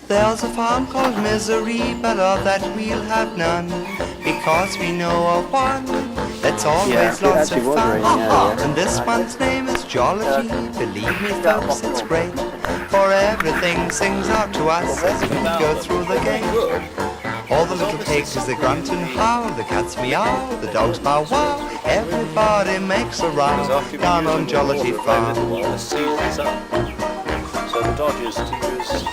There's a farm called Misery, but of that we'll have none, because we know of one that's always lots of fun. And this one's name is Jollity. Believe me, folks, it's great, for everything sings out to us as we go through the gate. All the little pigs, they grunt and howl, the cats meow, the dogs bow wow, everybody makes a row down on Jollity Farm. The season's up, so the Dodgers to use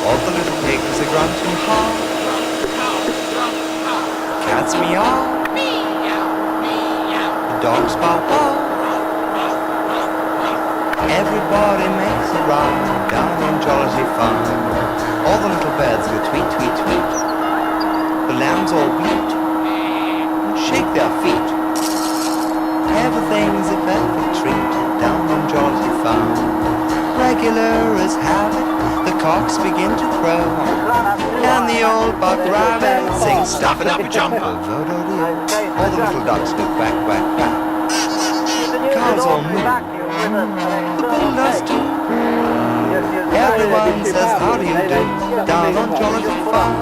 all the little pigs, they grunt and howl, cats meow, the dogs bow wow, everybody makes a row down on Jollity Farm. All the little birds go tweet, tweet, tweet, the lambs all bleat and shake their feet. Everything's a perfect treat down on Jollity Farm. Regular as habit, the cocks begin to crow, and the old buck rabbit sings stuff it up a jumper. All the little ducks go quack, quack, quack. Cows all moo, the bull does too. Everyone says how do you do down on Jollity Farm.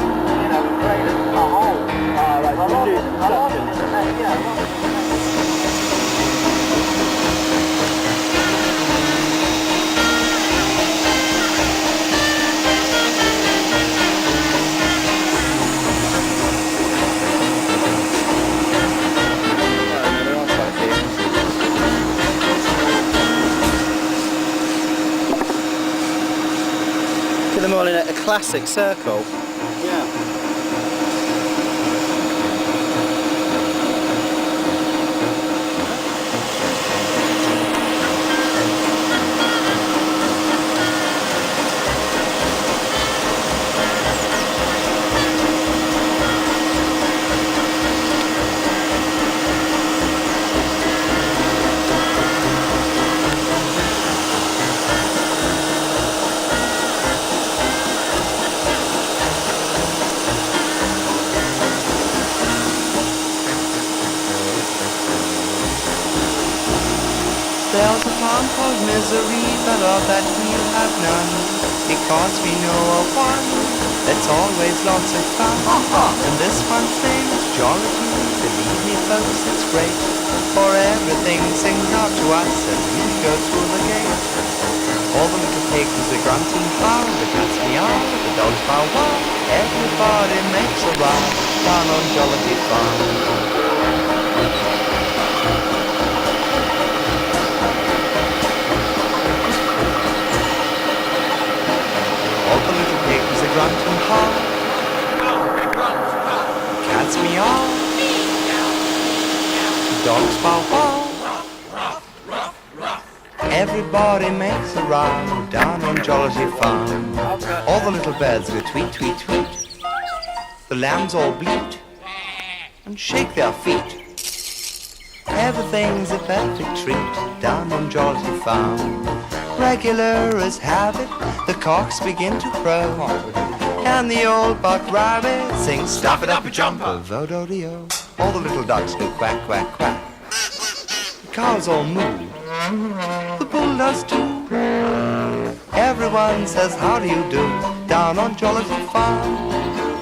Get them all in a classic circle. Yeah. There's a farm called Misery, but of that we'll have none, because we know of one that's always lots of fun. And this one's name is Jollity. Believe me, folks, it's great, for everything sings out to us as we go through the gate. All the little pigs, they grunt and howl, the cats meow, the dogs bow wow, everybody makes a row down on Jollity Farm. All the little pigs, they grunt and howl, cats meow, dogs bow wow, everybody makes a row down on Jollity Farm. All the little birds go tweet, tweet, tweet, the lambs all bleat and shake their feet. Everything's a perfect treat down on Jollity Farm. Regular as habit, the cocks begin to crow, and the old buck rabbit sings stuff it up a jumper, vo-do-de-o. All the little ducks go quack, quack, quack. The cows all moo, the bull does too. Everyone says how do you do down on Jollity Farm.